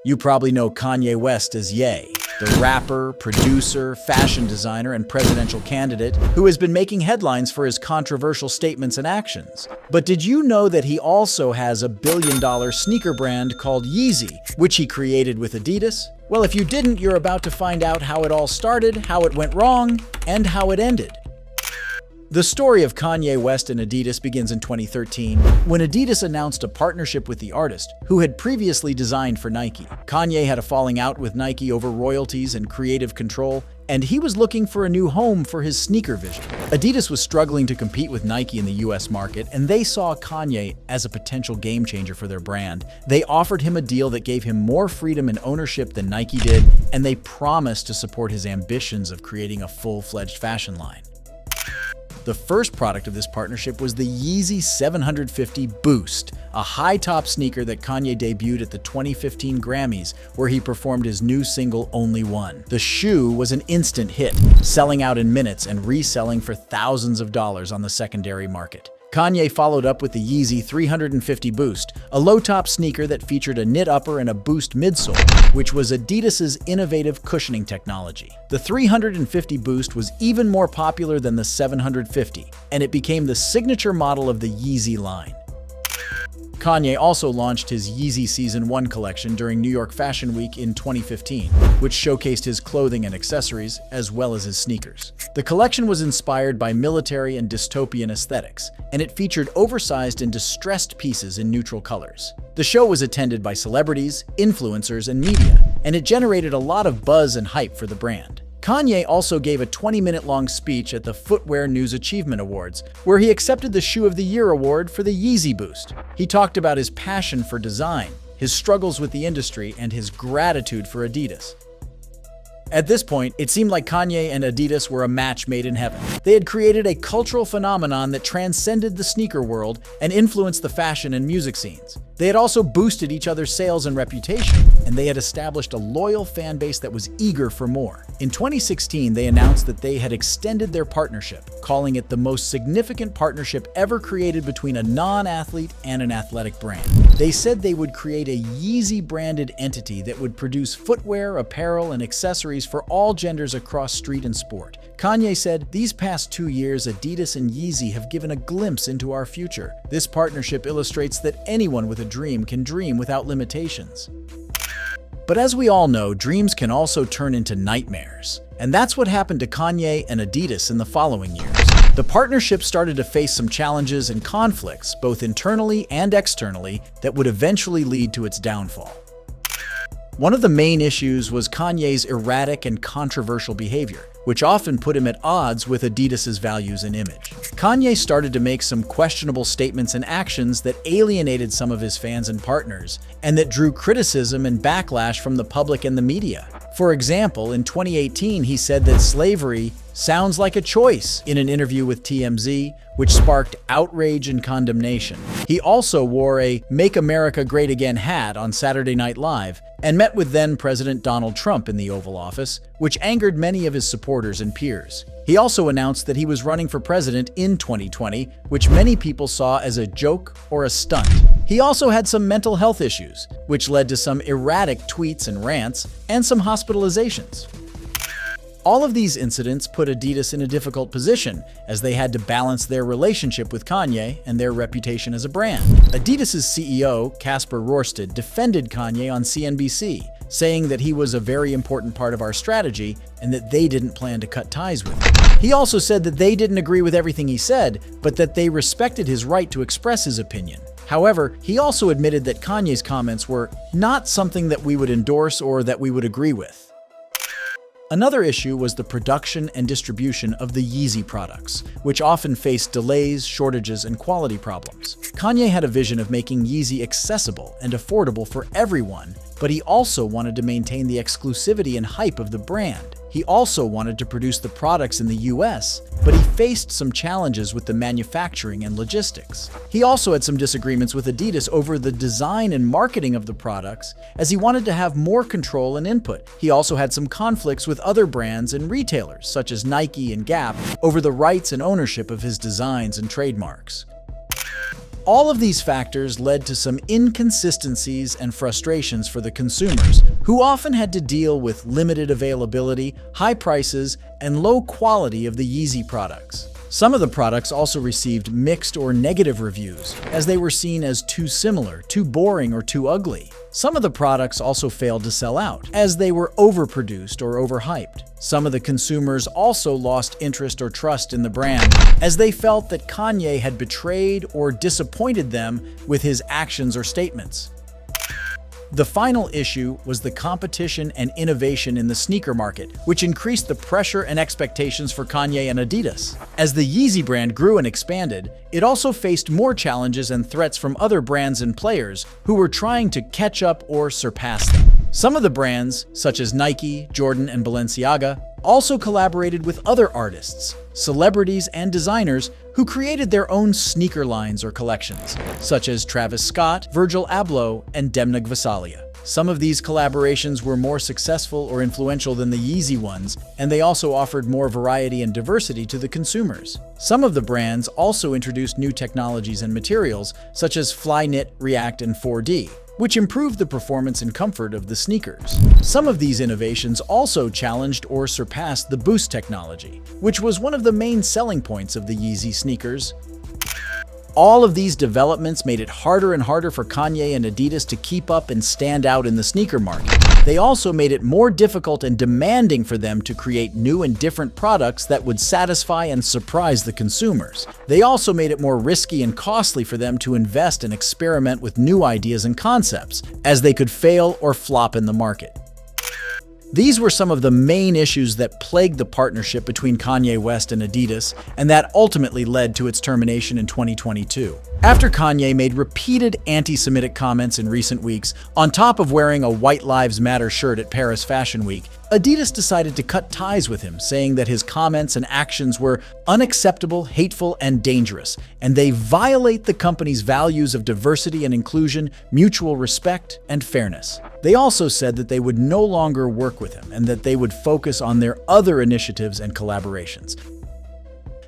You probably know Kanye West as Ye, the rapper, producer, fashion designer, and presidential candidate who has been making headlines for his controversial statements and actions. But did you know that he also has a billion-dollar sneaker brand called Yeezy, which he created with Adidas? Well, if you didn't, you're about to find out how it all started, how it went wrong, and how it ended. The story of Kanye West and Adidas begins in 2013, when Adidas announced a partnership with the artist, who had previously designed for Nike. Kanye had a falling out with Nike over royalties and creative control, and he was looking for a new home for his sneaker vision. Adidas was struggling to compete with Nike in the US market, and they saw Kanye as a potential game changer for their brand. They offered him a deal that gave him more freedom and ownership than Nike did, and they promised to support his ambitions of creating a full-fledged fashion line. The first product of this partnership was the Yeezy 750 Boost, a high-top sneaker that Kanye debuted at the 2015 Grammys, where he performed his new single, Only One. The shoe was an instant hit, selling out in minutes and reselling for thousands of dollars on the secondary market. Kanye followed up with the Yeezy 350 Boost, a low-top sneaker that featured a knit upper and a Boost midsole, which was Adidas's innovative cushioning technology. The 350 Boost was even more popular than the 750, and it became the signature model of the Yeezy line. Kanye also launched his Yeezy Season 1 collection during New York Fashion Week in 2015, which showcased his clothing and accessories, as well as his sneakers. The collection was inspired by military and dystopian aesthetics, and it featured oversized and distressed pieces in neutral colors. The show was attended by celebrities, influencers, and media, and it generated a lot of buzz and hype for the brand. Kanye also gave a 20-minute-long speech at the Footwear News Achievement Awards, where he accepted the Shoe of the Year award for the Yeezy Boost. He talked about his passion for design, his struggles with the industry, and his gratitude for Adidas. At this point, it seemed like Kanye and Adidas were a match made in heaven. They had created a cultural phenomenon that transcended the sneaker world and influenced the fashion and music scenes. They had also boosted each other's sales and reputation, and they had established a loyal fan base that was eager for more. In 2016, they announced that they had extended their partnership, calling it the most significant partnership ever created between a non-athlete and an athletic brand. They said they would create a Yeezy-branded entity that would produce footwear, apparel, and accessories for all genders across street and sport. Kanye said, "These past 2 years, Adidas and Yeezy have given a glimpse into our future. This partnership illustrates that anyone with a dream can dream without limitations." But as we all know, dreams can also turn into nightmares. And that's what happened to Kanye and Adidas in the following years. The partnership started to face some challenges and conflicts, both internally and externally, that would eventually lead to its downfall. One of the main issues was Kanye's erratic and controversial behavior, which often put him at odds with Adidas's values and image. Kanye started to make some questionable statements and actions that alienated some of his fans and partners, and that drew criticism and backlash from the public and the media. For example, in 2018, he said that slavery sounds like a choice in an interview with TMZ, which sparked outrage and condemnation. He also wore a "Make America Great Again" hat on Saturday Night Live and met with then-President Donald Trump in the Oval Office, which angered many of his supporters and peers. He also announced that he was running for president in 2020, which many people saw as a joke or a stunt. He also had some mental health issues, which led to some erratic tweets and rants and some hospitalizations. All of these incidents put Adidas in a difficult position, as they had to balance their relationship with Kanye and their reputation as a brand. Adidas's CEO, Kasper Rorsted, defended Kanye on CNBC, saying that he was a very important part of our strategy and that they didn't plan to cut ties with him. He also said that they didn't agree with everything he said, but that they respected his right to express his opinion. However, he also admitted that Kanye's comments were not something that we would endorse or that we would agree with. Another issue was the production and distribution of the Yeezy products, which often faced delays, shortages, and quality problems. Kanye had a vision of making Yeezy accessible and affordable for everyone, but he also wanted to maintain the exclusivity and hype of the brand. He also wanted to produce the products in the US, but he faced some challenges with the manufacturing and logistics. He also had some disagreements with Adidas over the design and marketing of the products, as he wanted to have more control and input. He also had some conflicts with other brands and retailers, such as Nike and Gap, over the rights and ownership of his designs and trademarks. All of these factors led to some inconsistencies and frustrations for the consumers, who often had to deal with limited availability, high prices, and low quality of the Yeezy products. Some of the products also received mixed or negative reviews, as they were seen as too similar, too boring, or too ugly. Some of the products also failed to sell out, as they were overproduced or overhyped. Some of the consumers also lost interest or trust in the brand, as they felt that Kanye had betrayed or disappointed them with his actions or statements. The final issue was the competition and innovation in the sneaker market, which increased the pressure and expectations for Kanye and Adidas. As the Yeezy brand grew and expanded, it also faced more challenges and threats from other brands and players who were trying to catch up or surpass them. Some of the brands, such as Nike, Jordan, and Balenciaga, also collaborated with other artists, celebrities, and designers who created their own sneaker lines or collections, such as Travis Scott, Virgil Abloh, and Demna Gvasalia. Some of these collaborations were more successful or influential than the Yeezy ones, and they also offered more variety and diversity to the consumers. Some of the brands also introduced new technologies and materials, such as Flyknit, React, and 4D, which improved the performance and comfort of the sneakers. Some of these innovations also challenged or surpassed the Boost technology, which was one of the main selling points of the Yeezy sneakers. All of these developments made it harder and harder for Kanye and Adidas to keep up and stand out in the sneaker market. They also made it more difficult and demanding for them to create new and different products that would satisfy and surprise the consumers. They also made it more risky and costly for them to invest and experiment with new ideas and concepts, as they could fail or flop in the market. These were some of the main issues that plagued the partnership between Kanye West and Adidas, and that ultimately led to its termination in 2022. After Kanye made repeated anti-Semitic comments in recent weeks, on top of wearing a White Lives Matter shirt at Paris Fashion Week, Adidas decided to cut ties with him, saying that his comments and actions were unacceptable, hateful, and dangerous, and they violate the company's values of diversity and inclusion, mutual respect, and fairness. They also said that they would no longer work with him and that they would focus on their other initiatives and collaborations.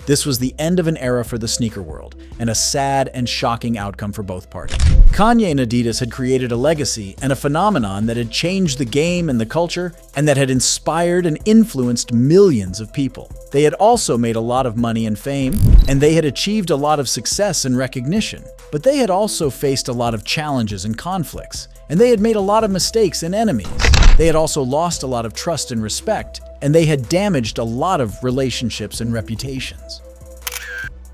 This was the end of an era for the sneaker world, and a sad and shocking outcome for both parties. Kanye and Adidas had created a legacy and a phenomenon that had changed the game and the culture, and that had inspired and influenced millions of people. They had also made a lot of money and fame, and they had achieved a lot of success and recognition. But they had also faced a lot of challenges and conflicts, and they had made a lot of mistakes and enemies. They had also lost a lot of trust and respect, and they had damaged a lot of relationships and reputations.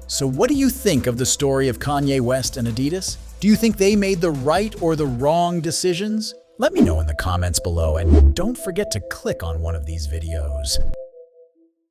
So what do you think of the story of Kanye West and Adidas? Do you think they made the right or the wrong decisions? Let me know in the comments below, and don't forget to click on one of these videos.